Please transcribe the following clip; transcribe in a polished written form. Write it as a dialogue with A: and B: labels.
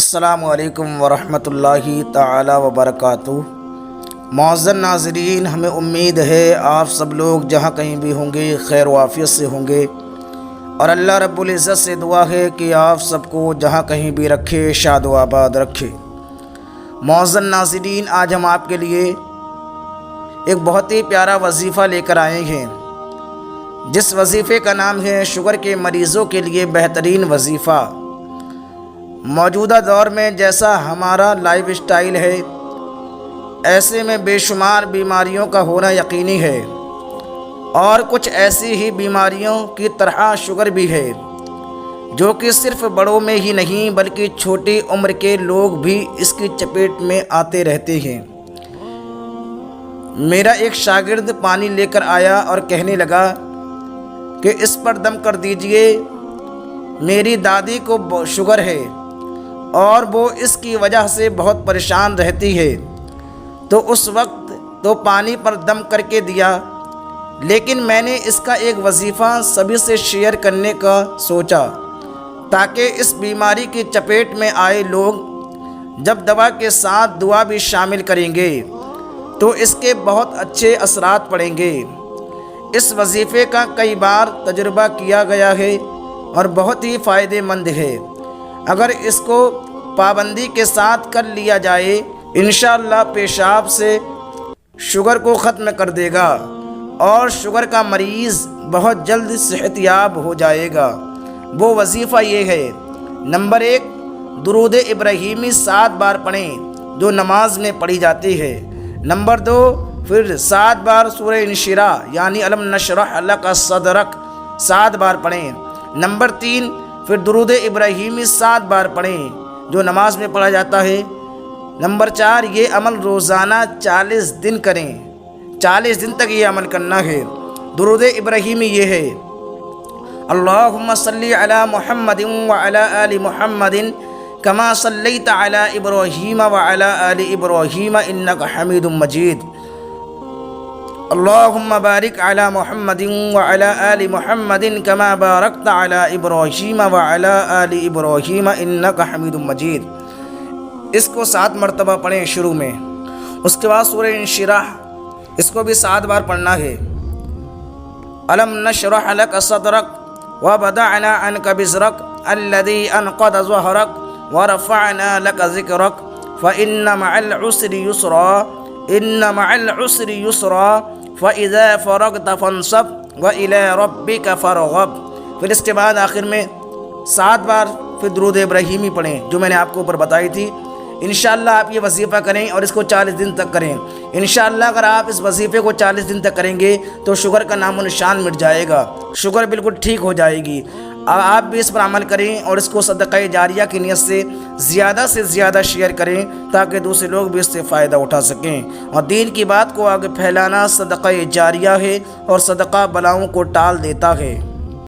A: السلام علیکم ورحمۃ اللہ تعالی وبرکاتہ۔ معزز ناظرین، ہمیں امید ہے آپ سب لوگ جہاں کہیں بھی ہوں گے خیر و عافیت سے ہوں گے، اور اللہ رب العزت سے دعا ہے کہ آپ سب کو جہاں کہیں بھی رکھے، شاد و آباد رکھے۔ معزز ناظرین، آج ہم آپ کے لیے ایک بہت ہی پیارا وظیفہ لے کر آئے ہیں، جس وظیفے کا نام ہے شوگر کے مریضوں کے لیے بہترین وظیفہ۔ موجودہ دور میں جیسا ہمارا لائف اسٹائل ہے، ایسے میں بے شمار بیماریوں کا ہونا یقینی ہے، اور کچھ ایسی ہی بیماریوں کی طرح شوگر بھی ہے، جو کہ صرف بڑوں میں ہی نہیں بلکہ چھوٹی عمر کے لوگ بھی اس کی چپیٹ میں آتے رہتے ہیں۔ میرا ایک شاگرد پانی لے کر آیا اور کہنے لگا کہ اس پر دم کر دیجئے، میری دادی کو شوگر ہے اور وہ اس کی وجہ سے بہت پریشان رہتی ہے۔ تو اس وقت تو پانی پر دم کر کے دیا، لیکن میں نے اس کا ایک وظیفہ سبھی سے شیئر کرنے کا سوچا، تاکہ اس بیماری کی چپیٹ میں آئے لوگ جب دوا کے ساتھ دعا بھی شامل کریں گے تو اس کے بہت اچھے اثرات پڑیں گے۔ اس وظیفے کا کئی بار تجربہ کیا گیا ہے اور بہت ہی فائدہ مند ہے۔ اگر اس کو پابندی کے ساتھ کر لیا جائے، انشاءاللہ پیشاب سے شوگر کو ختم کر دے گا اور شوگر کا مریض بہت جلد صحت یاب ہو جائے گا۔ وہ وظیفہ یہ ہے: نمبر 1، درود ابراہیمی 7 بار پڑھیں، جو نماز میں پڑھی جاتی ہے۔ نمبر 2، پھر 7 بار سورہ انشراح یعنی الم نشرح لک صدرک 7 بار پڑھیں۔ نمبر 3، پھر درود ابراہیمی 7 بار پڑھیں، جو نماز میں پڑھا جاتا ہے۔ نمبر 4، یہ عمل روزانہ 40 دن کریں، 40 دن تک یہ عمل کرنا ہے۔ درود ابراہیمی یہ ہے: اللہم صلی علی محمد وعلی آل محمد کما صلیت علی ابراہیم وعلی آل ابراہیم انک حمید مجید۔ اللہم بارک علی محمد وعلی آل محمد کما بارکت علی ابراہیم وعلی آل ابراہیم انک حمید مجید۔ اس کو 7 مرتبہ پڑھیں شروع میں۔ اس کے بعد سورہ انشراح، اس کو بھی 7 بار پڑھنا ہے۔ الم نشرح لک صدرک ووضعنا عنک وزرک الذی انقض ظہرک ورفعنا لک ذکرک فإن مع العسر یسرا ان مع العسر یسرا فإذا فرغت فانصب وإلى ربک فارغب۔ پھر اس کے بعد آخر میں 7 بار پھر درود ابراہیمی پڑھیں، جو میں نے آپ کو اوپر بتائی تھی۔ انشاءاللہ آپ یہ وظیفہ کریں اور اس کو 40 دن تک کریں۔ انشاءاللہ اگر آپ اس وظیفے کو 40 دن تک کریں گے تو شوگر کا نام و نشان مٹ جائے گا، شوگر بالکل ٹھیک ہو جائے گی۔ آپ بھی اس پر عمل کریں اور اس کو صدقہ جاریہ کی نیت سے زیادہ شیئر کریں، تاکہ دوسرے لوگ بھی اس سے فائدہ اٹھا سکیں۔ اور دین کی بات کو آگے پھیلانا صدقہ جاریہ ہے، اور صدقہ بلاؤں کو ٹال دیتا ہے۔